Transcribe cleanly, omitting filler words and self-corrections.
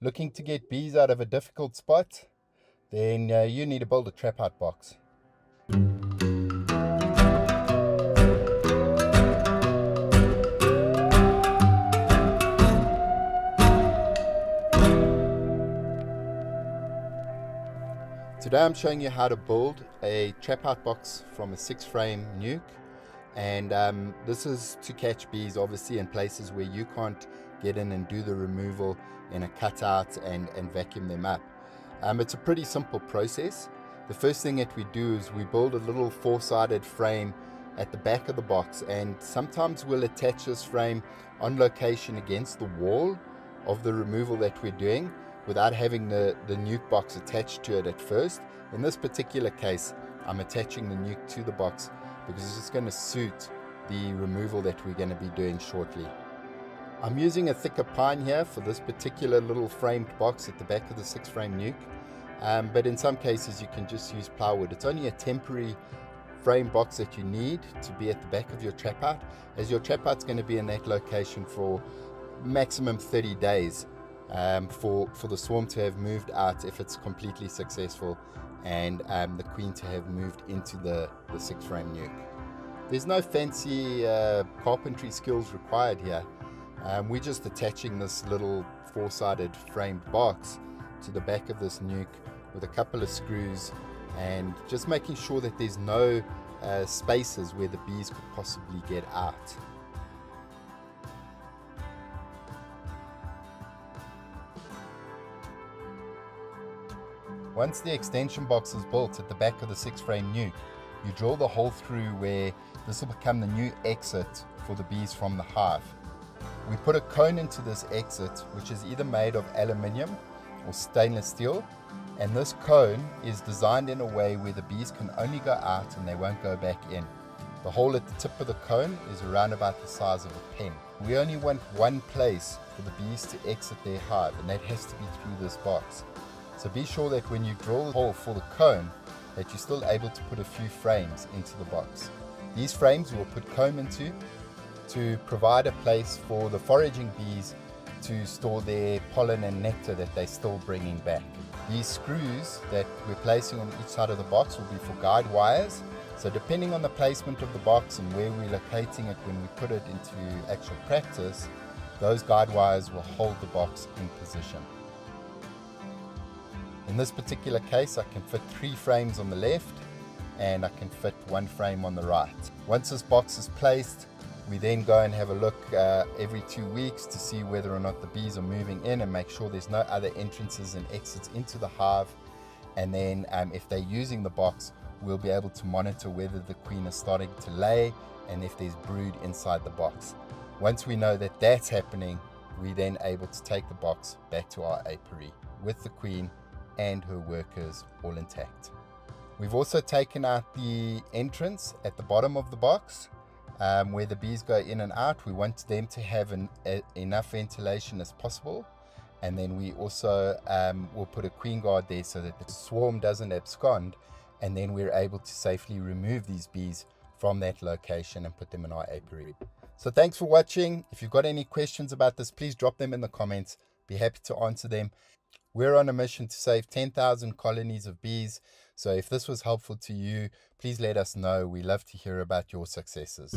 Looking to get bees out of a difficult spot? Then you need to build a trap out box. Today I'm showing you how to build a trap out box from a 6-frame nuke, and this is to catch bees obviously in places where you can't get in and do the removal in a cutout and vacuum them up. It's a pretty simple process. The first thing that we do is we build a little 4-sided frame at the back of the box, and sometimes we'll attach this frame on location against the wall of the removal that we're doing without having the nuke box attached to it at first. In this particular case, I'm attaching the nuke to the box because it's just going to suit the removal that we're going to be doing shortly. I'm using a thicker pine here for this particular little framed box at the back of the 6-frame nuke, but in some cases you can just use plywood. It's only a temporary frame box that you need to be at the back of your trap out, as your trap out's going to be in that location for maximum 30 days. For the swarm to have moved out if it's completely successful, and the queen to have moved into the 6-frame nuke. There's no fancy carpentry skills required here. We're just attaching this little 4-sided framed box to the back of this nuke with a couple of screws, and just making sure that there's no spaces where the bees could possibly get out. Once the extension box is built at the back of the 6-frame nuke, you drill the hole through where this will become the new exit for the bees from the hive. We put a cone into this exit, which is either made of aluminium or stainless steel, and this cone is designed in a way where the bees can only go out and they won't go back in. The hole at the tip of the cone is around about the size of a pen. We only want one place for the bees to exit their hive, and that has to be through this box. So be sure that when you drill the hole for the cone, that you're still able to put a few frames into the box. These frames we'll put comb into to provide a place for the foraging bees to store their pollen and nectar that they're still bringing back. These screws that we're placing on each side of the box will be for guide wires. So depending on the placement of the box and where we're locating it when we put it into actual practice, those guide wires will hold the box in position. In this particular case, I can fit 3 frames on the left and I can fit 1 frame on the right. Once this box is placed, we then go and have a look every 2 weeks to see whether or not the bees are moving in and make sure there's no other entrances and exits into the hive. And then if they're using the box, we'll be able to monitor whether the queen is starting to lay and if there's brood inside the box. Once we know that that's happening, we're then able to take the box back to our apiary with the queen and her workers all intact. We've also taken out the entrance at the bottom of the box where the bees go in and out. We want them to have enough ventilation as possible, and then we also will put a queen guard there so that the swarm doesn't abscond, and then we're able to safely remove these bees from that location and put them in our apiary. So thanks for watching. If you've got any questions about this, please drop them in the comments. Be happy to answer them. We're on a mission to save 10,000 colonies of bees. So if this was helpful to you, please let us know. We love to hear about your successes.